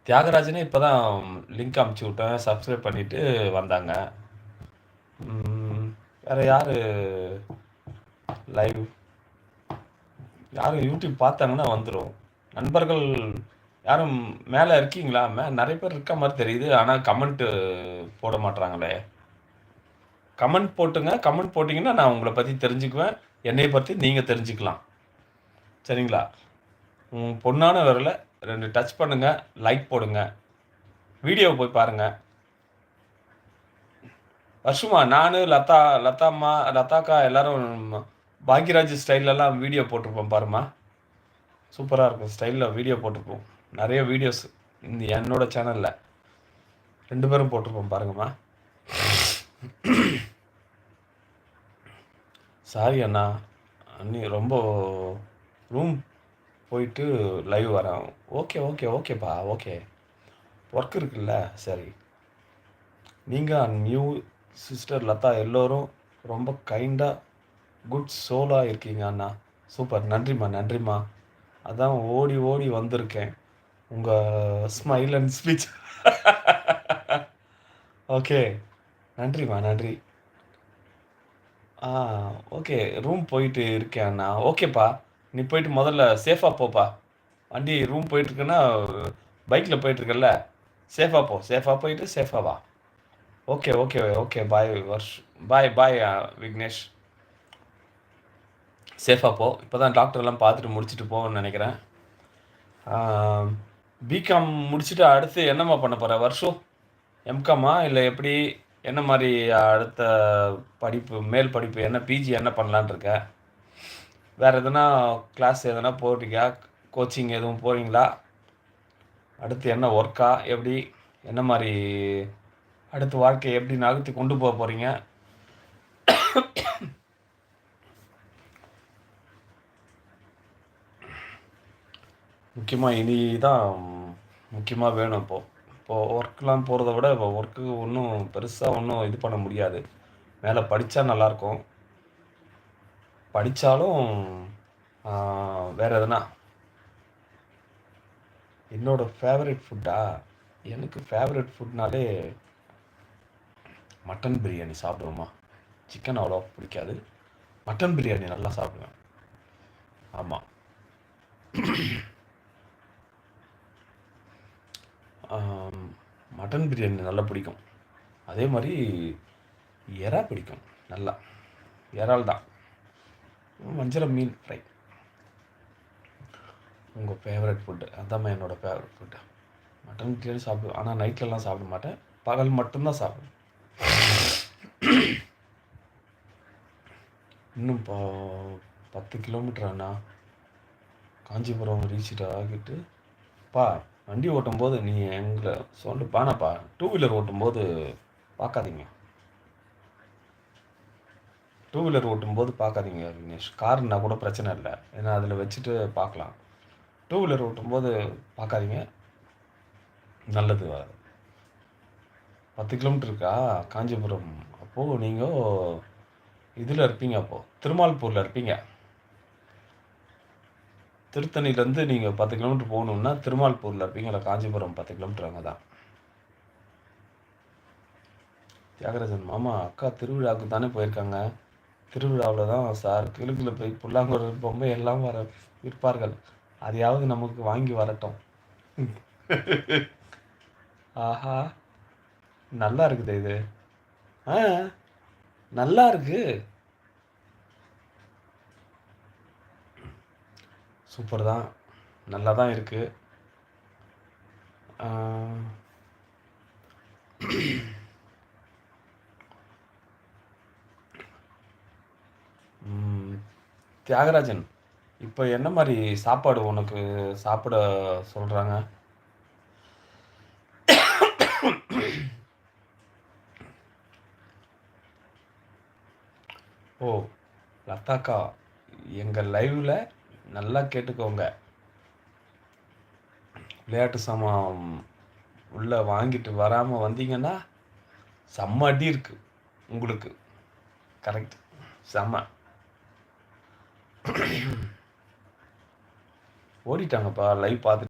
தியாகராஜனே இப்ப தான் லிங்க் அனுப்பிச்சு விட்டேன். சப்ஸ்கிரைப் பண்ணிட்டு வந்தாங்க. வேற யாரு லைவ்? யாரும் யூடியூப் பார்த்தாங்கன்னா வந்துரும். நண்பர்கள் யாரும் மேல இருக்கீங்களா? நெறைய பேர் இருக்க மாரி தெரியுது. ஆனா கமெண்ட் போட மாட்றாங்களே. கமெண்ட் போட்டுங்க. கமெண்ட் போட்டீங்கன்னா, நான் உங்கள பத்தி தெரிஞ்சுக்குவேன். என்னைய பத்தி நீங்க தெரிஞ்சுக்கலாம். சரிங்களா? பொன்னான விரல 2 டச் பண்ணுங்க. லைக் போடுங்க. வீடியோவ போய் பாருங்க. வருஷமா நானு, லதாம்மா, லதாக்கா எல்லாரும் பாக்யராஜ் ஸ்டைல்லலாம் வீடியோ போட்டிருப்போம் பாரும்மா. சூப்பரா இருக்கும். ஸ்டைல்ல வீடியோ போட்டிருப்போம். நெறைய வீடியோஸ் என்னோட சேனல்ல. 2 பேரும் போட்டிருப்போம் பாருங்கம்மா. சாரி அண்ணா. அண்ணி ரொம்ப ரூம் போயிட்டு லைவ் வரேன். ஓகேப்பா. ஓகே. ஒர்க் இருக்குல்ல. சரி. நீங்க நியூ சிஸ்டர் லதா எல்லோரும் ரொம்ப கைண்டா, குட் சோலா இருக்கீங்க அண்ணா. சூப்பர். நன்றிம்மா. அதான் ஓடி ஓடி வந்திருக்கேன். உங்க ஸ்மைல் அண்ட் ஸ்பீச். ஓகே. நன்றிம்மா, நன்றி. ஆ ஓகே. ரூம் போயிட்டு இருக்கேன் அண்ணா. ஓகேப்பா. நீ போயிட்டு முதல்ல சேஃபா போப்பா. வண்டி ரூம் போயிட்டுருக்குன்னா, பைக்ல போயிட்டுருக்கல்ல, சேஃபா போ. சேஃபா போயிட்டு சேஃபா வா. ஓகே. பாய் பாய் விக்னேஷ். சேஃபா போ. இப்பதான் டாக்டர்லாம் பார்த்துட்டு முடிச்சுட்டு போவேன்னு நெனைக்கிறேன். பிகாம் முடிச்சுட்டு அடுத்து என்னம்மா பண்ண போற? வருஷம் எம்காமா? இல்ல எப்படி? என்ன மாரி அடுத்த படிப்பு, மேல் படிப்பு என்ன பிஜி என்ன பண்ணலான்னு இருக்க? வேற எதனா கிளாஸ் எதனா போறீங்களா? கோச்சிங் எதுவும் போறீங்களா? அடுத்து என்ன ஒர்க்கா? எப்படி? என்ன மாரி அடுத்து வாழ்க்கைய எப்படி நகர்த்தி கொண்டு போறீங்க? முக்கியமா இனி தான் முக்கியமா வேணும் இப்போ. இப்போ ஒர்க்லாம் போறத விட, இப்போ ஒர்க்கு ஒண்ணும் பெருசா ஒண்ணும் இது பண்ண முடியாது. மேல படிச்சா நல்லாருக்கும். படிச்சாலும் ஆ வேற எதனா என்னோட ஃபேவரைட் ஃபுட்டா? எனக்கு ஃபேவரைட் ஃபுட்னாலே மட்டன் பிரியாணி சாப்பிடுவேன்ம்மா. சிக்கன் அவ்வளவா பிடிக்காது. மட்டன் பிரியாணி நல்லா சாப்பிடுவேன். ஆமா. மட்டன் பிரியாணி நல்லா பிடிக்கும். அதே மாரி எறா பிடிக்கும் நல்லா. எறால் தான். வஞ்சரம் மீன் ஃப்ரை. உங்க ஃபேவரைட் ஃபுட். அதாம்மா என்னோட ஃபேவரைட் ஃபுட். மட்டன் பிரியாணி சாப்பிடுவேன். ஆனா நைட்லலாம் சாப்பிட மாட்டேன். பகல் மட்டும் தான் சாப்பிடுவேன். இன்னும் 10 கிலோமீட்டர் அண்ணா. காஞ்சிபுரம் ரீச்டு ஆகிட்டு வண்டி ஓட்டும்போது நீ எங்களை சொல்லு பானப்பா. 2 வீலர் ஓட்டும்போது பார்க்காதீங்க. 2 வீலர் ஓட்டும்போது பார்க்காதீங்க விக்னேஷ். கார்னா கூட பிரச்சனை இல்லை. ஏன்னா அதில் வச்சுட்டு பார்க்கலாம். 2 வீலர் ஓட்டும்போது பார்க்காதீங்க. நல்லது. 10 கிலோமீட்டர் இருக்கா காஞ்சிபுரம்? அப்போது நீங்கள் இதில் இருப்பீங்க. அப்போது திருமால்பூரில் இருப்பீங்க. திருத்தணிலேருந்து நீங்கள் 10 கிலோமீட்டர் போகணுன்னா திருமால்பூரில் இருப்பீங்க. இல்லை காஞ்சிபுரம் 10 கிலோமீட்டர் அங்கே தான். தியாகராஜன் மாமா அக்கா திருவிழாவுக்கு தானே போயிருக்காங்க. திருவிழாவில் தான் சார் கிழக்கில் போய் புல்லாங்குழல் பொம்மை எல்லாம் விற்பார்கள். அதையாவது நமக்கு வாங்கி வரட்டும். ஆஹா, நல்லா இருக்குது இது. ஆ நல்லா இருக்கு. சூப்பர் தான். நல்லா தான் இருக்கு. தியாகராஜன், இப்போ என்ன மாதிரி சாப்பாடு உனக்கு சாப்பிட சொல்றாங்க? ஓ லதாக்கா, எங்கள் லைவ்ல நல்லா கேட்டுக்கோங்க. விளையாட்டு சாமான் உள்ள வாங்கிட்டு வராமல் வந்தீங்கன்னா செம்ம அடி இருக்கு உங்களுக்கு. கரெக்ட், செம்ம. ஓடிட்டாங்கப்பா லைவ் பார்த்துட்டு.